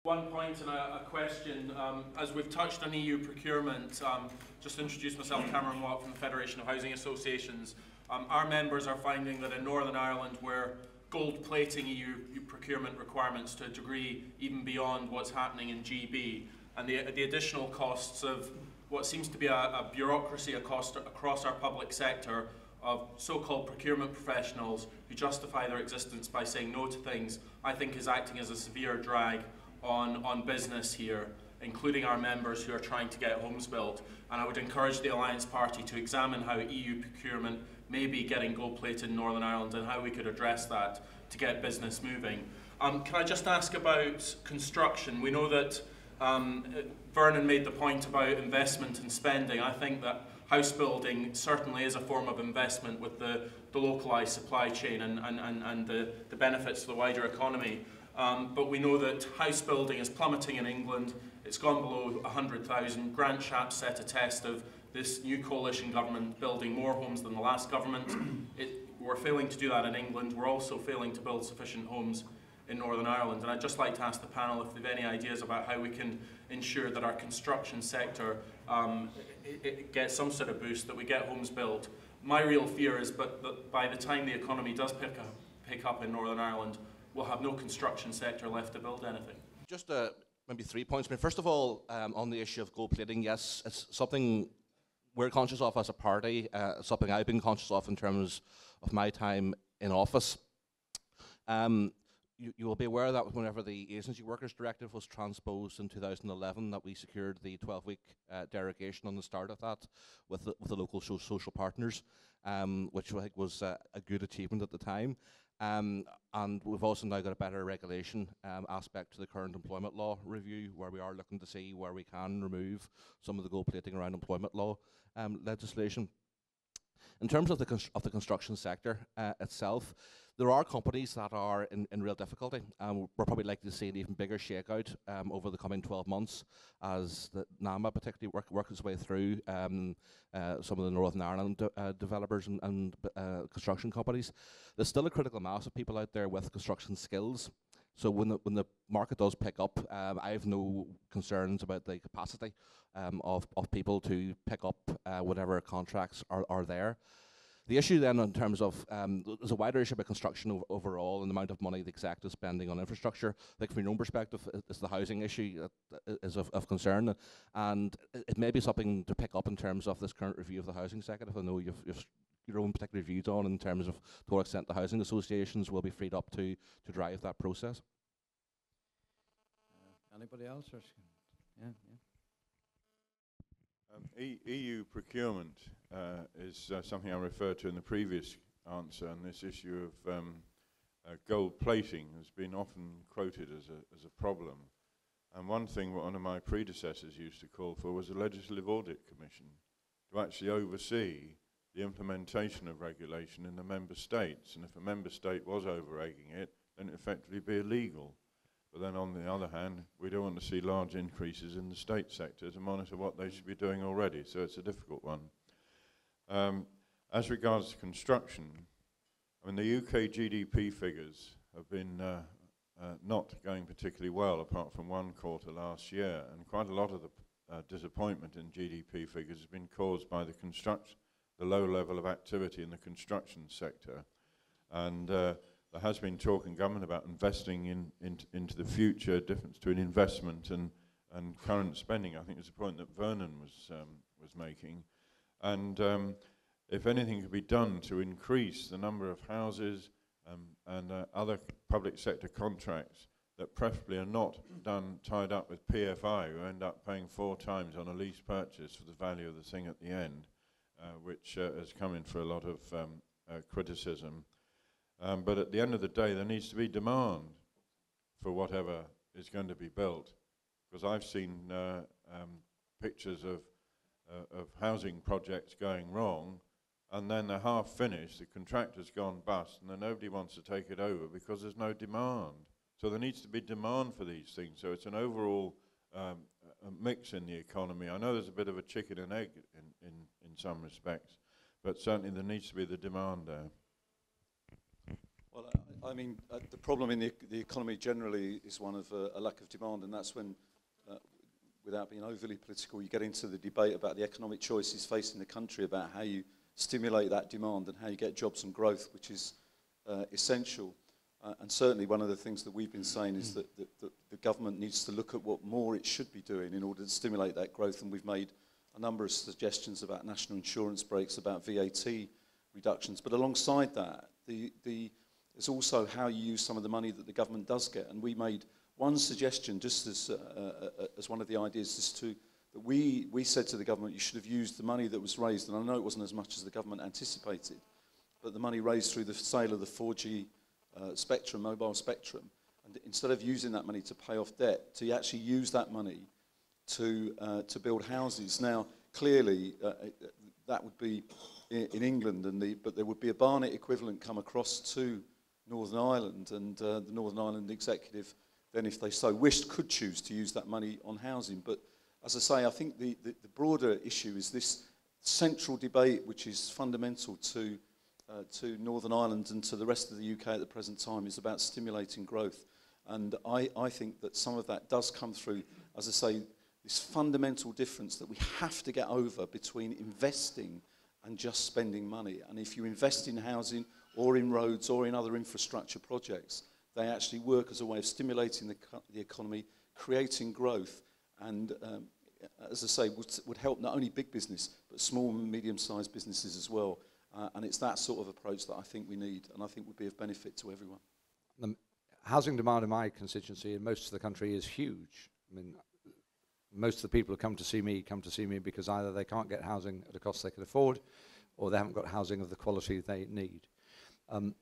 One point and a question. As we've touched on EU procurement, just to introduce myself, Cameron Watt from the Federation of Housing Associations. Our members are finding that in Northern Ireland we're gold plating EU procurement requirements to a degree even beyond what's happening in GB, and the additional costs of what seems to be a bureaucracy across our public sector of so-called procurement professionals who justify their existence by saying no to things, I think is acting as a severe drag on business here, including our members who are trying to get homes built. And I would encourage the Alliance Party to examine how EU procurement may be getting gold-plated in Northern Ireland and how we could address that to get business moving. Can I just ask about construction? We know that Vernon made the point about investment and spending. I think that house building certainly is a form of investment with the localised supply chain and the benefits to the wider economy. But we know that house building is plummeting in England. It's gone below 100,000. Grant Shapps set a test of this new coalition government building more homes than the last government. We're failing to do that in England. We're also failing to build sufficient homes in Northern Ireland. And I'd just like to ask the panel if they have any ideas about how we can ensure that our construction sector it gets some sort of boost, that we get homes built. My real fear is that by the time the economy does pick up in Northern Ireland, we'll have no construction sector left to build anything. Just maybe 3 points. I mean, first of all, on the issue of gold plating, yes, it's something we're conscious of as a party, something I've been conscious of in terms of my time in office. You will be aware that whenever the Agency Workers Directive was transposed in 2011, that we secured the 12-week derogation on the start of that with the local social partners, which I think was a good achievement at the time. And we've also now got a better regulation aspect to the current employment law review, where we are looking to see where we can remove some of the gold plating around employment law legislation. In terms of the construction sector itself, there are companies that are in real difficulty. We're probably likely to see an even bigger shakeout over the coming 12 months as the NAMA particularly work its way through some of the Northern Ireland developers and construction companies. There's still a critical mass of people out there with construction skills. So when the market does pick up, I have no concerns about the capacity of people to pick up whatever contracts are there. The issue then in terms of, there's a wider issue about construction overall and the amount of money the executive is spending on infrastructure. Like from your own perspective, it's the housing issue that is of concern, and it may be something to pick up in terms of this current review of the housing executive. I know you've your own particular views on in terms of to what extent the housing associations will be freed up to drive that process. Anybody else? Or yeah. EU procurement is something I referred to in the previous answer, and this issue of gold plating has been often quoted as a problem. And one thing one of my predecessors used to call for was a legislative audit commission to actually oversee the implementation of regulation in the member states. And if a member state was over-egging it, then it effectively be illegal. But then on the other hand, we don't want to see large increases in the state sector to monitor what they should be doing already. So it's a difficult one. As regards to construction, I mean, the UK GDP figures have been not going particularly well, apart from one quarter last year. And quite a lot of the disappointment in GDP figures has been caused by the low level of activity in the construction sector. And there has been talk in government about investing into the future, difference between investment and current spending. I think it's a point that Vernon was making. And if anything could be done to increase the number of houses and other public sector contracts that preferably are not tied up with PFI, who end up paying 4 times on a lease purchase for the value of the thing at the end, which has come in for a lot of criticism. But at the end of the day, there needs to be demand for whatever is going to be built. Because I've seen pictures of housing projects going wrong, and then they're half finished, the contractor's gone bust, and then nobody wants to take it over because there's no demand. So there needs to be demand for these things. So it's an overall a mix in the economy. I know there's a bit of a chicken and egg in some respects, but certainly there needs to be the demand there. Well, I mean, the problem in the economy generally is one of a lack of demand, and that's when, without being overly political, you get into the debate about the economic choices facing the country, about how you stimulate that demand and how you get jobs and growth, which is essential. And certainly one of the things that we've been saying is that the government needs to look at what more it should be doing in order to stimulate that growth, and we've made a number of suggestions about national insurance breaks, about VAT reductions. But alongside that, there's also how you use some of the money that the government does get. And we made one suggestion, just as one of the ideas, that we said to the government, you should have used the money that was raised, and I know it wasn't as much as the government anticipated, but the money raised through the sale of the 4G spectrum, mobile spectrum, and instead of using that money to pay off debt, to actually use that money to build houses. Now, clearly, that would be in England, but there would be a Barnett equivalent come across to Northern Ireland, and the Northern Ireland executive then, if they so wished, could choose to use that money on housing. But as I say, I think the broader issue is this central debate, which is fundamental to Northern Ireland and to the rest of the UK at the present time, is about stimulating growth. And I think that some of that does come through, as I say, this fundamental difference that we have to get over between investing and just spending money. And if you invest in housing or in roads or in other infrastructure projects, they actually work as a way of stimulating the economy, creating growth, and as I say, would help not only big business, but small and medium-sized businesses as well. And it's that sort of approach that I think we need, and I think would be of benefit to everyone. The housing demand in my constituency in most of the country is huge. I mean, most of the people who come to see me because either they can't get housing at a cost they can afford, or they haven't got housing of the quality they need.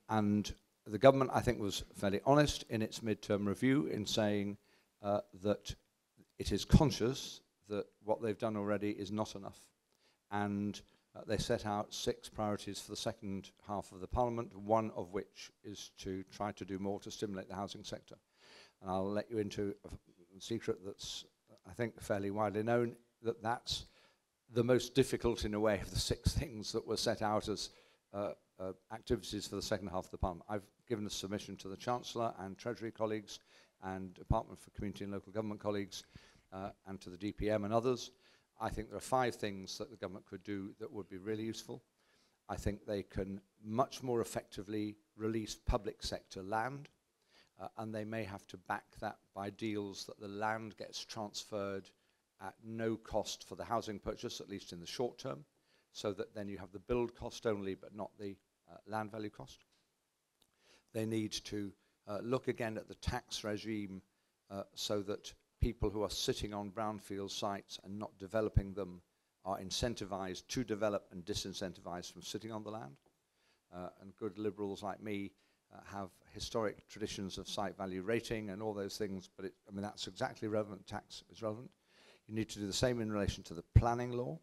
And the government, I think, was fairly honest in its midterm review in saying that it is conscious that what they've done already is not enough. And they set out 6 priorities for the second half of the Parliament, one of which is to try to do more to stimulate the housing sector. And I'll let you into a secret that's, I think, fairly widely known, that that's the most difficult, in a way, of the 6 things that were set out as activities for the second half of the Parliament. I've given a submission to the Chancellor and Treasury colleagues and Department for Community and Local Government colleagues and to the DPM and others. I think there are 5 things that the government could do that would be really useful. I think they can much more effectively release public sector land, and they may have to back that by deals that the land gets transferred at no cost for the housing purchase, at least in the short term, so that then you have the build cost only but not the land value cost. They need to look again at the tax regime so that people who are sitting on brownfield sites and not developing them are incentivized to develop and disincentivized from sitting on the land. And good liberals like me have historic traditions of site value rating and all those things, but I mean, that's exactly relevant. Tax is relevant. You need to do the same in relation to the planning law.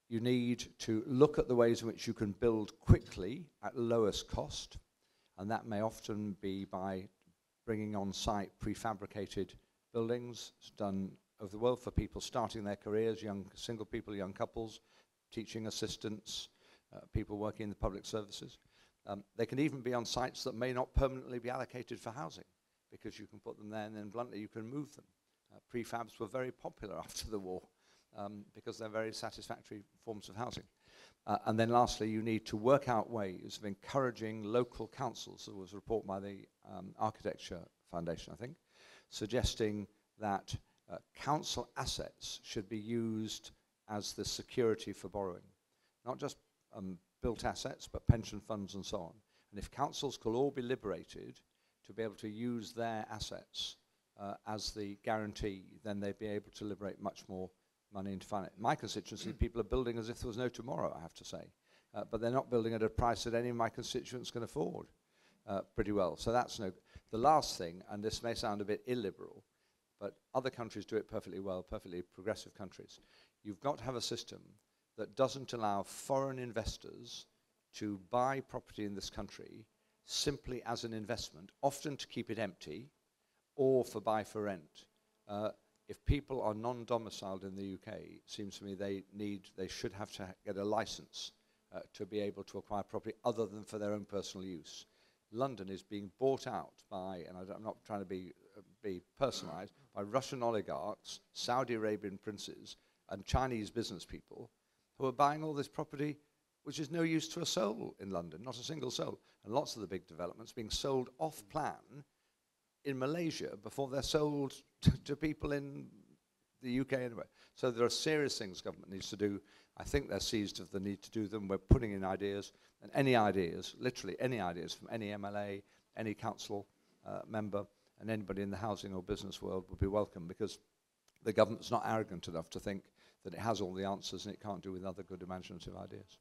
You need to look at the ways in which you can build quickly at lowest cost, and that may often be by bringing on site prefabricated buildings. It's done over the world for people starting their careers, young single people, young couples, teaching assistants, people working in the public services. They can even be on sites that may not permanently be allocated for housing, because you can put them there and then bluntly you can move them. Prefabs were very popular after the war because they're very satisfactory forms of housing. And then lastly, you need to work out ways of encouraging local councils. There was a report by the Architecture Foundation, I think, suggesting that council assets should be used as the security for borrowing. Not just built assets, but pension funds and so on. And if councils could all be liberated to be able to use their assets as the guarantee, then they'd be able to liberate much more money into finance. In my constituency, people are building as if there was no tomorrow, I have to say. But they're not building at a price that any of my constituents can afford pretty well. So that's no. The last thing, and this may sound a bit illiberal, but other countries do it perfectly well, perfectly progressive countries. You've got to have a system that doesn't allow foreign investors to buy property in this country simply as an investment, often to keep it empty, or for buy for rent. If people are non-domiciled in the UK, it seems to me they should have to get a license to be able to acquire property other than for their own personal use. London is being bought out by, and I'm not trying to be personalized, by Russian oligarchs, Saudi Arabian princes, and Chinese business people who are buying all this property which is no use to a soul in London, not a single soul. And lots of the big developments being sold off-plan in Malaysia before they're sold to people in the UK anyway. So there are serious things government needs to do. I think they're seized of the need to do them. We're putting in ideas, and any ideas, literally any ideas from any MLA, any council member, and anybody in the housing or business world would be welcome, because the government's not arrogant enough to think that it has all the answers and it can't do with other good imaginative ideas.